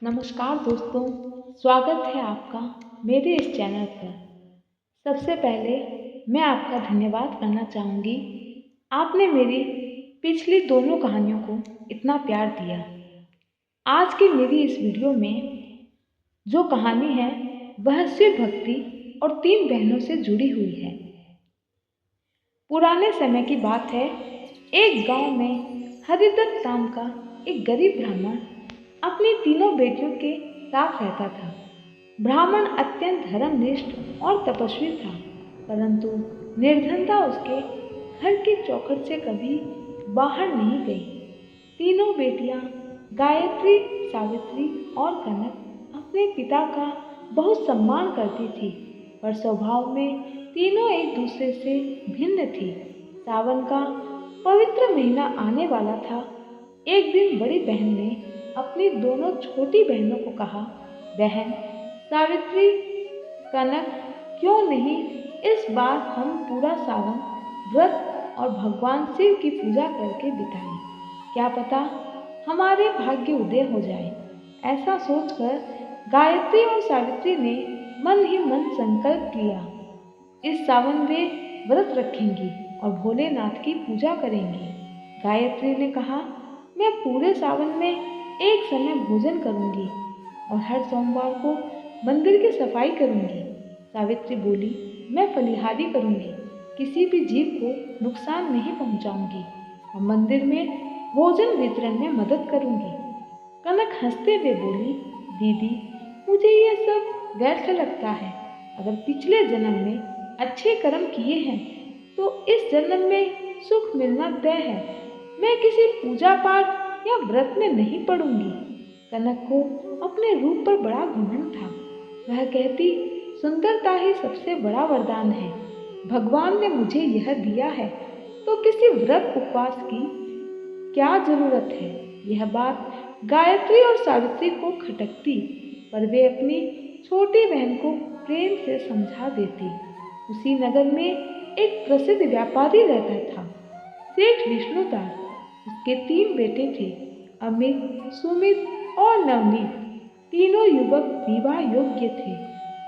नमस्कार दोस्तों, स्वागत है आपका मेरे इस चैनल पर। सबसे पहले मैं आपका धन्यवाद करना चाहूँगी। आपने मेरी पिछली दोनों कहानियों को इतना प्यार दिया। आज की मेरी इस वीडियो में जो कहानी है वह शिव भक्ति और 3 बहनों से जुड़ी हुई है। पुराने समय की बात है। एक गांव में हरिदत्त नाम का एक गरीब ब्राह्मण अपनी तीनों बेटियों के साथ रहता था। ब्राह्मण अत्यंत धर्मनिष्ठ और तपस्वी था, परंतु निर्धनता उसके घर की चौखट से कभी बाहर नहीं गई। तीनों बेटियां गायत्री, सावित्री और कनक अपने पिता का बहुत सम्मान करती थी, पर स्वभाव में तीनों एक दूसरे से भिन्न थी। सावन का पवित्र महीना आने वाला था। एक दिन बड़ी बहन ने अपनी दोनों छोटी बहनों को कहा, बहन सावित्री, कनक, क्यों नहीं इस बार हम पूरा सावन व्रत और भगवान शिव की पूजा करके बिताएं। क्या पता हमारे भाग्य उदय हो जाए। ऐसा सोचकर गायत्री और सावित्री ने मन ही मन संकल्प किया। इस सावन वे व्रत रखेंगी और भोलेनाथ की पूजा करेंगी। गायत्री ने कहा, मैं पूरे सावन में एक समय भोजन करूंगी और हर सोमवार को मंदिर की सफाई करूंगी। सावित्री बोली, मैं फलिहारी करूंगी, किसी भी जीव को नुकसान नहीं पहुंचाऊंगी और मंदिर में भोजन वितरण में मदद करूंगी। कनक हंसते हुए बोली, दीदी, मुझे ये सब व्यर्थ लगता है। अगर पिछले जन्म में अच्छे कर्म किए हैं तो इस जन्म में सुख मिलना तय है। मैं किसी पूजा पाठ या व्रत में नहीं पड़ूंगी। कनक को अपने रूप पर बड़ा घमंड था। वह कहती, सुंदरता ही सबसे बड़ा वरदान है। भगवान ने मुझे यह दिया है तो किसी व्रत उपवास की क्या जरूरत है। यह बात गायत्री और सावित्री को खटकती, पर वे अपनी छोटी बहन को प्रेम से समझा देती। उसी नगर में एक प्रसिद्ध व्यापारी रहता था, सेठ विष्णुदास। उसके 3 बेटे थे, अमित, सुमित और नवनीत। तीनों युवक विवाह योग्य थे,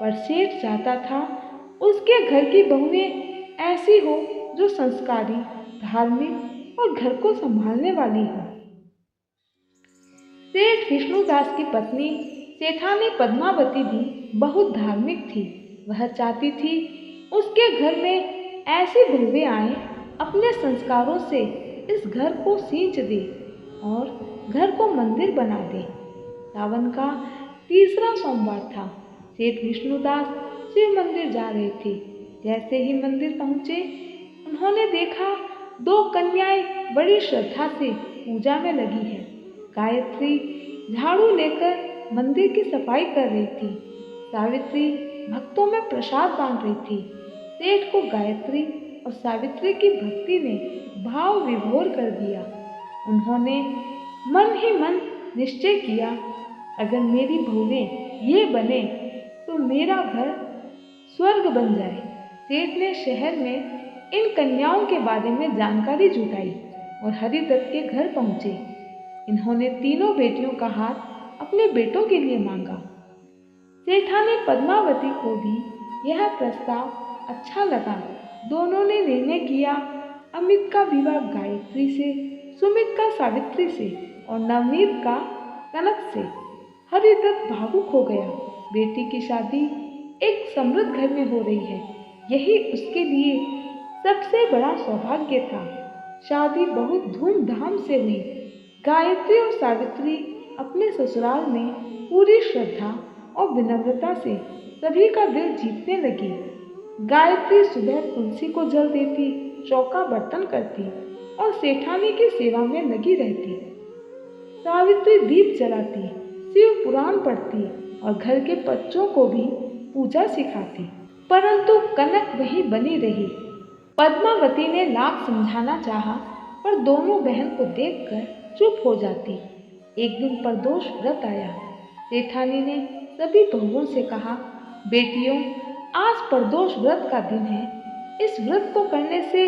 पर सेठ चाहता था उसके घर की बहुएं ऐसी हो जो संस्कारी, धार्मिक और घर को संभालने वाली हो। सेठ विष्णुदास की पत्नी सेठानी पद्मावती भी बहुत धार्मिक थी। वह चाहती थी उसके घर में ऐसी बहुएं आए अपने संस्कारों से इस घर को सींच दे और घर को मंदिर बना दे। सावन का तीसरा सोमवार था। सेठ विष्णुदास शिव मंदिर जा रहे थे। जैसे ही मंदिर पहुंचे, उन्होंने देखा 2 कन्याएं बड़ी श्रद्धा से पूजा में लगी है। गायत्री झाड़ू लेकर मंदिर की सफाई कर रही थी। सावित्री भक्तों में प्रसाद बांट रही थी। सेठ को गायत्री और सावित्री की भक्ति ने भाव विभोर कर दिया। उन्होंने मन ही मन निश्चय किया, अगर मेरी बहुएं ये बने तो मेरा घर स्वर्ग बन जाए। सेठ ने शहर में इन कन्याओं के बारे में जानकारी जुटाई और हरिदत्त के घर पहुंचे। इन्होंने तीनों बेटियों का हाथ अपने बेटों के लिए मांगा। सेठानी पद्मावती को भी यह प्रस्ताव अच्छा लगा। दोनों ने निर्णय किया, अमित का विवाह गायत्री से, सुमित का सावित्री से और नवनीत का कनक से। हरिदत्त भावुक हो गया। बेटी की शादी एक समृद्ध घर में हो रही है, यही उसके लिए सबसे बड़ा सौभाग्य था। शादी बहुत धूमधाम से हुई। गायत्री और सावित्री अपने ससुराल में पूरी श्रद्धा और विनम्रता से सभी का दिल जीतने लगी। गायत्री सुबह तुलसी को जल देती, चौका बर्तन करती और सेठानी की सेवा में लगी रहती। सावित्री दीप जलाती, शिव पुराण पढ़ती और घर के बच्चों को भी पूजा सिखाती। परंतु कनक वहीं बनी रही। पद्मावती ने लाख समझाना चाहा, पर दोनों बहन को देखकर चुप हो जाती। एक दिन प्रदोष व्रत आया। सेठानी ने सभी बहुओं से कहा, बेटियों, आज प्रदोष व्रत का दिन है। इस व्रत को करने से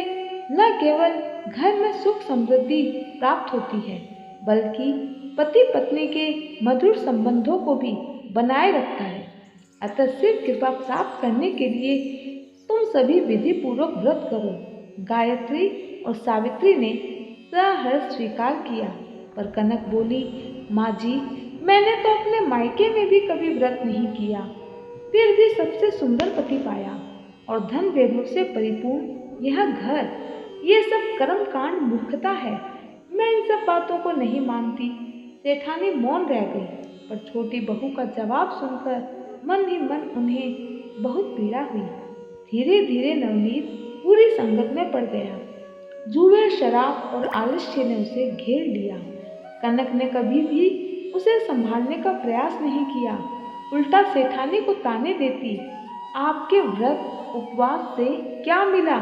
न केवल घर में सुख समृद्धि प्राप्त होती है, बल्कि पति पत्नी के मधुर संबंधों को भी बनाए रखता है। अतः शिव कृपा प्राप्त करने के लिए तुम सभी विधि पूर्वक व्रत करो। गायत्री और सावित्री ने सहर्ष स्वीकार किया, पर कनक बोली, माँ जी, मैंने तो अपने मायके में भी कभी व्रत नहीं किया, फिर भी सबसे सुंदर पति पाया और धन वैभव से परिपूर्ण यह घर, ये सब कर्म कांड मूर्खता है। मैं इन सब बातों को नहीं मानती। सेठानी मौन रह गई, पर छोटी बहू का जवाब सुनकर मन ही मन उन्हें बहुत पीड़ा हुई। धीरे धीरे नवनीत पूरी संगत में पड़ गया। जुए, शराब और आलस्य ने उसे घेर लिया। कनक ने कभी भी उसे संभालने का प्रयास नहीं किया, उल्टा सेठानी को ताने देती, आपके व्रत उपवास से क्या मिला?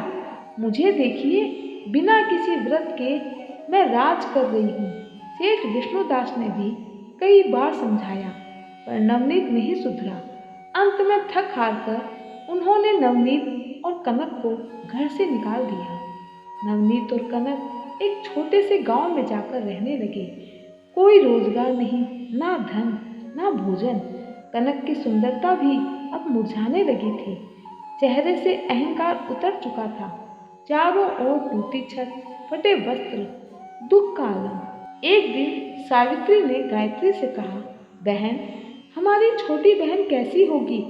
मुझे देखिए, बिना किसी व्रत के मैं राज कर रही हूँ। सेठ विष्णुदास ने भी कई बार समझाया, पर नवनीत नहीं सुधरा। अंत में थक हार कर उन्होंने नवनीत और कनक को घर से निकाल दिया। नवनीत और कनक एक छोटे से गांव में जाकर रहने लगे। कोई रोजगार नहीं, ना धन, ना भोजन। कनक की सुंदरता भी अब मुरझाने लगी थी। चेहरे से अहंकार उतर चुका था। चारों ओर टूटी छत, फटे वस्त्र, दुख का आलम। एक दिन सावित्री ने गायत्री से कहा, बहन, हमारी छोटी बहन कैसी होगी?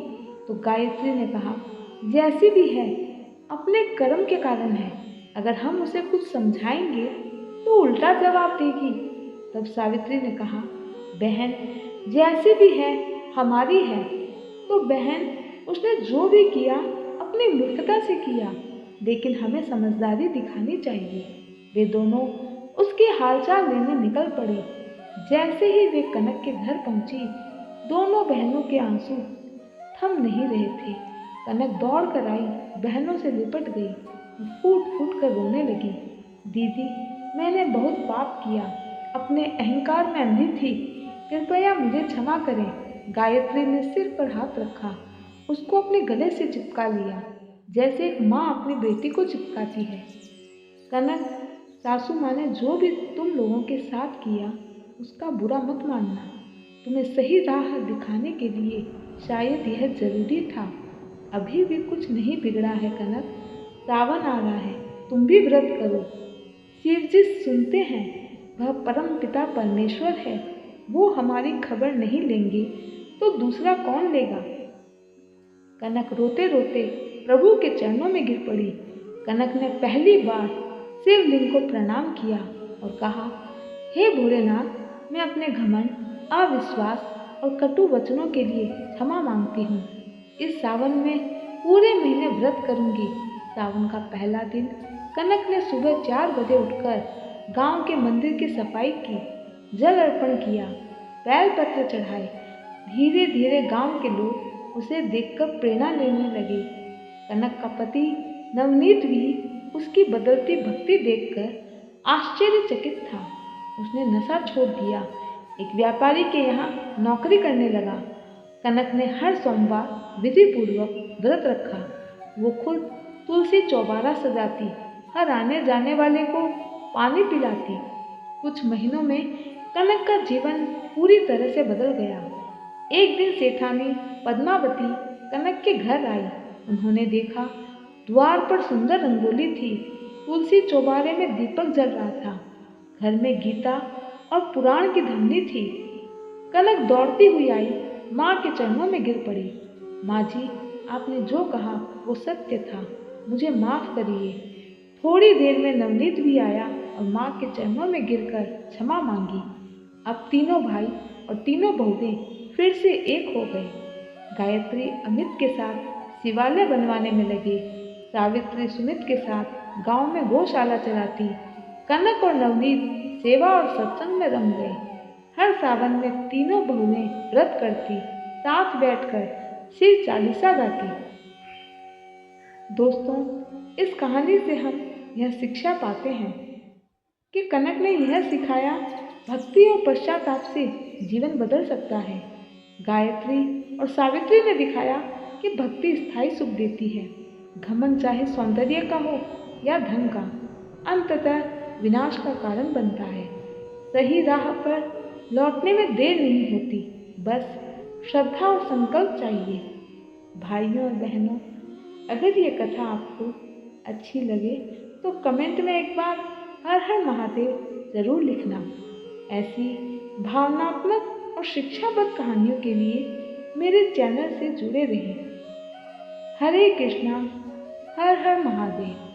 तो गायत्री ने कहा, जैसी भी है, अपने कर्म के कारण है। अगर हम उसे कुछ समझाएंगे तो उल्टा जवाब देगी। तब सावित्री ने कहा, बहन, जैसी भी है, हमारी है। तो बहन, उसने जो भी किया अपनी मूर्खता से किया, लेकिन हमें समझदारी दिखानी चाहिए। वे दोनों उसके हालचाल लेने निकल पड़े। जैसे ही वे कनक के घर पहुंची, दोनों बहनों के आंसू थम नहीं रहे थे। कनक दौड़ कर आई, बहनों से लिपट गई, फूट फूट कर रोने लगी। दीदी, मैंने बहुत पाप किया, अपने अहंकार में अंधी थी, कृपया मुझे क्षमा करें। गायत्री ने सिर पर हाथ रखा, उसको अपने गले से चिपका लिया, जैसे एक माँ अपनी बेटी को चिपकाती है। कनक, सासू माँ ने जो भी तुम लोगों के साथ किया, उसका बुरा मत मानना। तुम्हें सही राह दिखाने के लिए शायद यह जरूरी था। अभी भी कुछ नहीं बिगड़ा है कनक, सावन आ रहा है, तुम भी व्रत करो। शिव जी सुनते हैं, वह परम पिता परमेश्वर है, वो हमारी खबर नहीं लेंगे तो दूसरा कौन लेगा? कनक रोते रोते प्रभु के चरणों में गिर पड़ी। कनक ने पहली बार शिवलिंग को प्रणाम किया और कहा, हे भोलेनाथ, मैं अपने घमंड, अविश्वास और कटु वचनों के लिए क्षमा मांगती हूँ। इस सावन में पूरे महीने व्रत करूँगी। सावन का पहला दिन कनक ने सुबह 4 बजे उठकर गांव के मंदिर की सफाई की, जल अर्पण किया, बेलपत्र चढ़ाए। धीरे धीरे गांव के लोग उसे देखकर प्रेरणा लेने लगे। कनक का पति नवनीत भी उसकी बदलती भक्ति देखकर आश्चर्यचकित था। उसने नशा छोड़ दिया, एक व्यापारी के यहाँ नौकरी करने लगा। कनक ने हर सोमवार विधि पूर्वक व्रत रखा। वो खुद तुलसी चौबारा सजाती, हर आने जाने वाले को पानी पिलाती। कुछ महीनों में कनक का जीवन पूरी तरह से बदल गया। एक दिन सेठानी पद्मावती कनक के घर आई। उन्होंने देखा, द्वार पर सुंदर रंगोली थी, तुलसी चौबारे में दीपक जल रहा था, घर में गीता और पुराण की ध्वनि थी। कनक दौड़ती हुई आई, माँ के चरणों में गिर पड़ी। माँ जी, आपने जो कहा वो सत्य था, मुझे माफ करिए। थोड़ी देर में नवनीत भी आया और माँ के चरणों में गिरकर क्षमा मांगी। अब तीनों भाई और तीनों बहुएं फिर से एक हो गए। गायत्री अमित के साथ शिवालय बनवाने में लगी। सावित्री सुमित के साथ गांव में गौशाला चलाती। कनक और नवनीत सेवा और सत्संग में रम गए। हर सावन में तीनों बहुएं व्रत करती, साथ बैठकर शिव चालीसा गाती। दोस्तों, इस कहानी से हम यह शिक्षा पाते हैं कि कनक ने यह सिखाया, भक्ति और पश्चाताप से जीवन बदल सकता है। गायत्री और सावित्री ने दिखाया कि भक्ति स्थायी सुख देती है। घमंड चाहे सौंदर्य का हो या धन का, अंततः विनाश का कारण बनता है। सही राह पर लौटने में देर नहीं होती, बस श्रद्धा और संकल्प चाहिए। भाइयों और बहनों, अगर ये कथा आपको अच्छी लगे तो कमेंट में एक बार हर हर महादेव ज़रूर लिखना। ऐसी भावनात्मक और शिक्षाबद्ध कहानियों के लिए मेरे चैनल से जुड़े रहें। हरे कृष्णा, हर हर महादेव।